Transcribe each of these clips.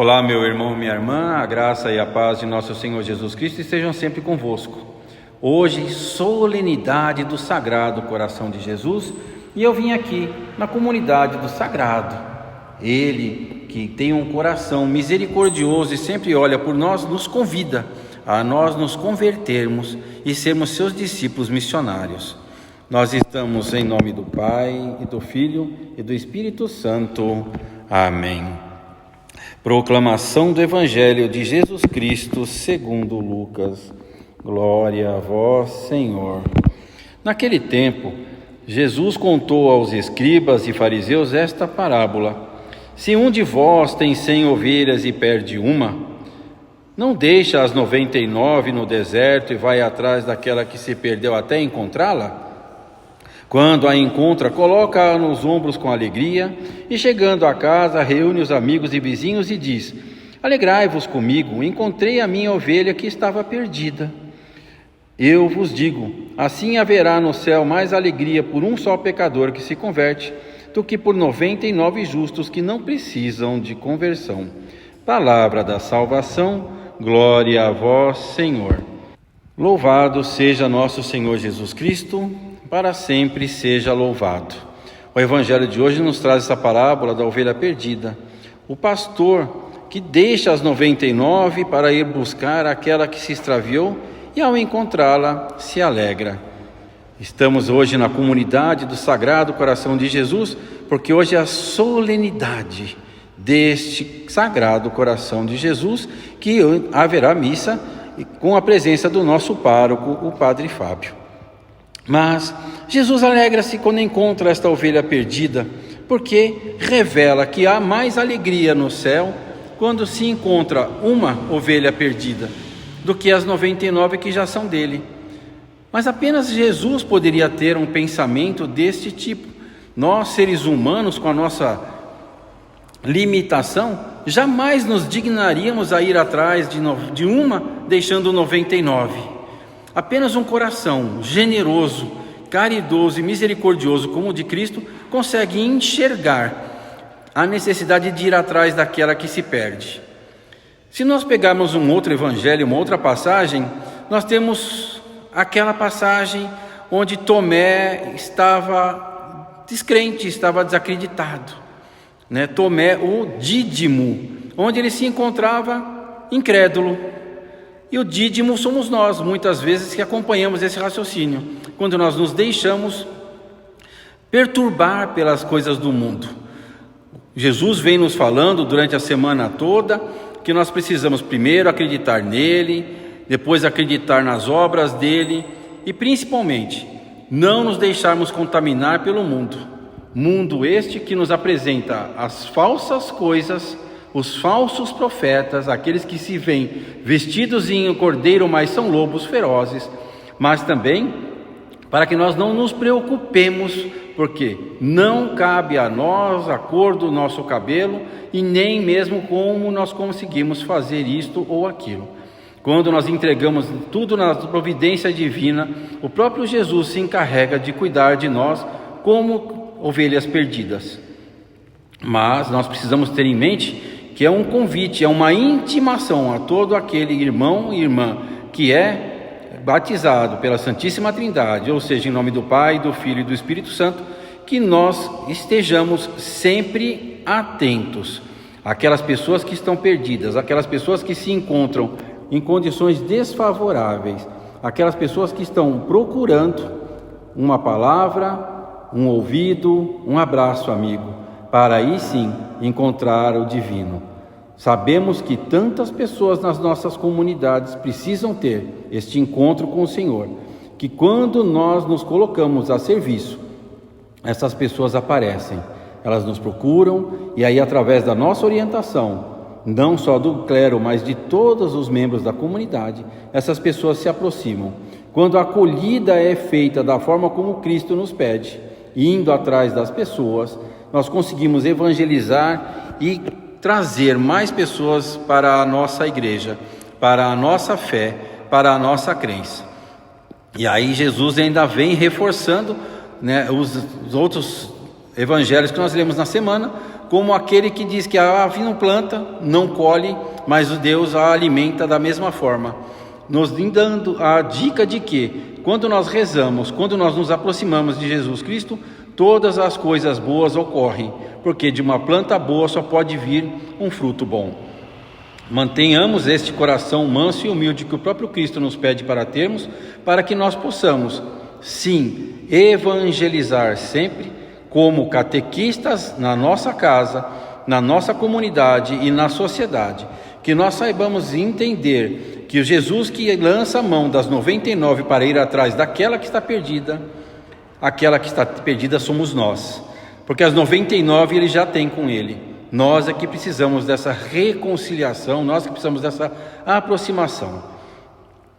Olá, meu irmão, minha irmã, a graça e a paz de nosso Senhor Jesus Cristo estejam sempre convosco. Hoje, solenidade do Sagrado Coração de Jesus, e eu vim aqui na comunidade do Sagrado. Ele, que tem um coração misericordioso e sempre olha por nós, nos convida a nós nos convertermos e sermos seus discípulos missionários. Nós estamos em nome do Pai, e do Filho, e do Espírito Santo. Amém. Proclamação do Evangelho de Jesus Cristo segundo Lucas. Glória a vós, Senhor. Naquele tempo, Jesus contou aos escribas e fariseus esta parábola: se um de vós tem 100 ovelhas e perde uma, não deixa as 99 no deserto e vai atrás daquela que se perdeu até encontrá-la? Quando a encontra, coloca-a nos ombros com alegria e, chegando a casa, reúne os amigos e vizinhos e diz: alegrai-vos comigo, encontrei a minha ovelha que estava perdida. Eu vos digo, assim haverá no céu mais alegria por um só pecador que se converte, do que por 99 justos que não precisam de conversão. Palavra da salvação, glória a vós, Senhor. Louvado seja nosso Senhor Jesus Cristo, para sempre seja louvado. O Evangelho de hoje nos traz essa parábola da ovelha perdida. O pastor que deixa as 99 para ir buscar aquela que se extraviou e, ao encontrá-la, se alegra. Estamos hoje na comunidade do Sagrado Coração de Jesus, porque hoje é a solenidade deste Sagrado Coração de Jesus, que haverá missa com a presença do nosso pároco, o Padre Fábio. Mas Jesus alegra-se quando encontra esta ovelha perdida, porque revela que há mais alegria no céu quando se encontra uma ovelha perdida do que as 99 que já são dele. Mas apenas Jesus poderia ter um pensamento deste tipo. Nós, seres humanos, com a nossa limitação, jamais nos dignaríamos a ir atrás de uma, deixando 99. Apenas um coração generoso, caridoso e misericordioso como o de Cristo consegue enxergar a necessidade de ir atrás daquela que se perde. Se nós pegarmos um outro evangelho, uma outra passagem, nós temos aquela passagem onde Tomé estava descrente, estava desacreditado, Tomé, o dídimo, onde ele se encontrava incrédulo. E o dídimo somos nós, muitas vezes, que acompanhamos esse raciocínio, quando nós nos deixamos perturbar pelas coisas do mundo. Jesus vem nos falando durante a semana toda que nós precisamos primeiro acreditar nele, depois acreditar nas obras dele e, principalmente, não nos deixarmos contaminar pelo mundo. Mundo este que nos apresenta as falsas coisas, os falsos profetas, aqueles que se veem vestidos em cordeiro, mas são lobos ferozes. Mas também para que nós não nos preocupemos, porque não cabe a nós a cor do nosso cabelo e nem mesmo como nós conseguimos fazer isto ou aquilo. Quando nós entregamos tudo na providência divina, o próprio Jesus se encarrega de cuidar de nós como ovelhas perdidas. Mas nós precisamos ter em mente que é um convite, é uma intimação a todo aquele irmão e irmã que é batizado pela Santíssima Trindade, ou seja, em nome do Pai, do Filho e do Espírito Santo, que nós estejamos sempre atentos àquelas pessoas que estão perdidas, aquelas pessoas que se encontram em condições desfavoráveis, aquelas pessoas que estão procurando uma palavra, um ouvido, um abraço amigo, para aí sim encontrar o divino. Sabemos que tantas pessoas nas nossas comunidades precisam ter este encontro com o Senhor, que quando nós nos colocamos a serviço, essas pessoas aparecem, elas nos procuram e aí, através da nossa orientação, não só do clero, mas de todos os membros da comunidade, essas pessoas se aproximam. Quando a acolhida é feita da forma como Cristo nos pede, indo atrás das pessoas, nós conseguimos evangelizar e trazer mais pessoas para a nossa igreja, para a nossa fé, para a nossa crença. E aí Jesus ainda vem reforçando os outros evangelhos que nós lemos na semana, como aquele que diz que a ave não planta, não colhe, mas o Deus a alimenta da mesma forma, nos dando a dica de que, quando nós rezamos, quando nós nos aproximamos de Jesus Cristo, todas as coisas boas ocorrem, porque de uma planta boa só pode vir um fruto bom. Mantenhamos este coração manso e humilde que o próprio Cristo nos pede para termos, para que nós possamos, sim, evangelizar sempre, como catequistas na nossa casa, na nossa comunidade e na sociedade, que nós saibamos entender que o Jesus que lança a mão das 99 para ir atrás daquela que está perdida, aquela que está perdida somos nós, porque as 99 ele já tem com ele. Nós é que precisamos dessa reconciliação, nós que precisamos dessa aproximação.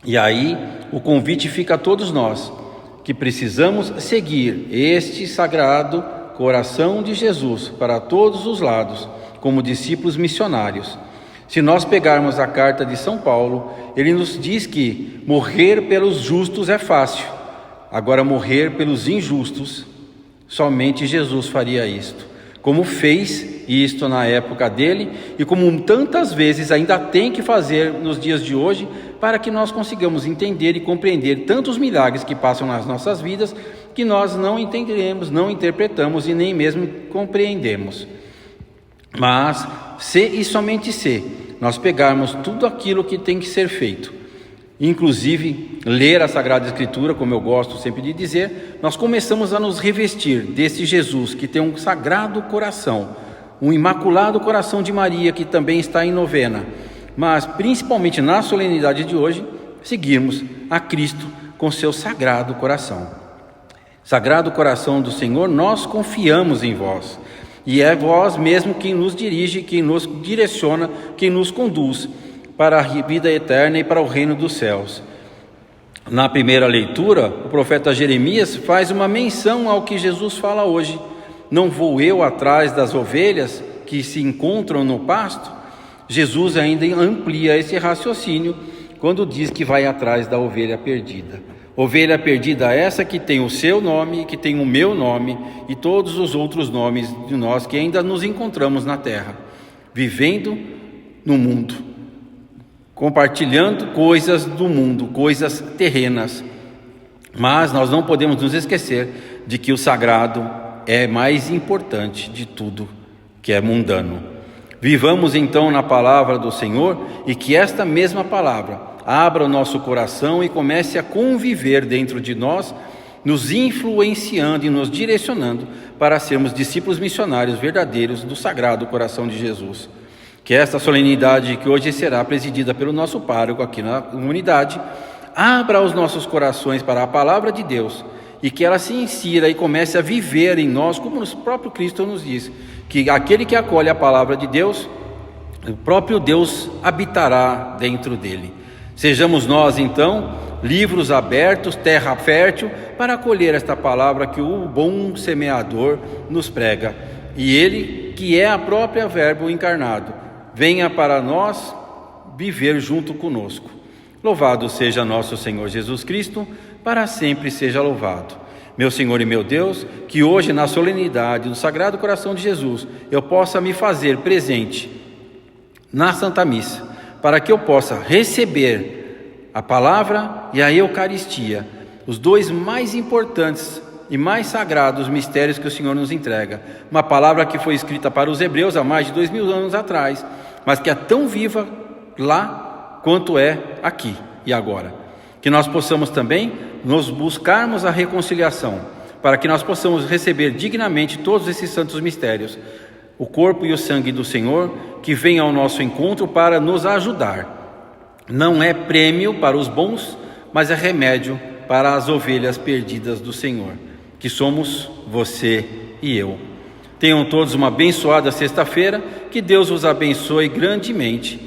E aí o convite fica a todos nós, que precisamos seguir este sagrado coração de Jesus para todos os lados, como discípulos missionários. Se nós pegarmos a carta de São Paulo, ele nos diz que morrer pelos justos é fácil, agora morrer pelos injustos, somente Jesus faria isto, como fez isto na época dele e como tantas vezes ainda tem que fazer nos dias de hoje, para que nós consigamos entender e compreender tantos milagres que passam nas nossas vidas, que nós não entendemos, não interpretamos e nem mesmo compreendemos. Mas se e somente se nós pegarmos tudo aquilo que tem que ser feito, inclusive ler a Sagrada Escritura, como eu gosto sempre de dizer, nós começamos a nos revestir desse Jesus que tem um sagrado coração, um imaculado coração de Maria, que também está em novena, mas principalmente na solenidade de hoje, seguirmos a Cristo com seu sagrado coração. Sagrado coração do Senhor, nós confiamos em vós, e é vós mesmo quem nos dirige, quem nos direciona, quem nos conduz para a vida eterna e para o reino dos céus. Na primeira leitura, o profeta Jeremias faz uma menção ao que Jesus fala hoje: não vou eu atrás das ovelhas que se encontram no pasto? Jesus ainda amplia esse raciocínio quando diz que vai atrás da ovelha perdida. Ovelha perdida essa que tem o seu nome, que tem o meu nome e todos os outros nomes de nós que ainda nos encontramos na terra, vivendo no mundo, compartilhando coisas do mundo, coisas terrenas. Mas nós não podemos nos esquecer de que o sagrado é mais importante de tudo que é mundano. Vivamos então na palavra do Senhor e que esta mesma palavra abra o nosso coração e comece a conviver dentro de nós, nos influenciando e nos direcionando para sermos discípulos missionários verdadeiros do Sagrado Coração de Jesus. Que esta solenidade que hoje será presidida pelo nosso pároco aqui na comunidade, abra os nossos corações para a palavra de Deus e que ela se insira e comece a viver em nós, como o próprio Cristo nos diz, que aquele que acolhe a palavra de Deus, o próprio Deus habitará dentro dele. Sejamos nós então livros abertos, terra fértil, para acolher esta palavra que o bom semeador nos prega, e ele, que é a própria Verbo encarnado, venha para nós viver junto conosco. Louvado seja nosso Senhor Jesus Cristo, para sempre seja louvado. Meu Senhor e meu Deus, que hoje na solenidade do Sagrado Coração de Jesus eu possa me fazer presente na Santa Missa, para que eu possa receber a palavra e a Eucaristia, os dois mais importantes e mais sagrados mistérios que o Senhor nos entrega. Uma palavra que foi escrita para os hebreus há mais de 2000 anos atrás, mas que é tão viva lá quanto é aqui e agora. Que nós possamos também nos buscarmos a reconciliação, para que nós possamos receber dignamente todos esses santos mistérios, o corpo e o sangue do Senhor, que vem ao nosso encontro para nos ajudar. Não é prêmio para os bons, mas é remédio para as ovelhas perdidas do Senhor, que somos você e eu. Tenham todos uma abençoada sexta-feira, que Deus os abençoe grandemente.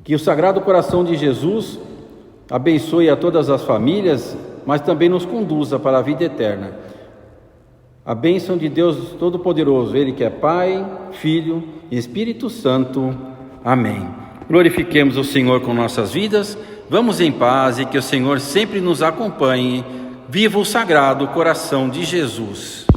Que o Sagrado Coração de Jesus abençoe a todas as famílias, mas também nos conduza para a vida eterna. A bênção de Deus Todo-Poderoso, Ele que é Pai, Filho e Espírito Santo. Amém. Glorifiquemos o Senhor com nossas vidas, vamos em paz e que o Senhor sempre nos acompanhe. Viva o Sagrado Coração de Jesus.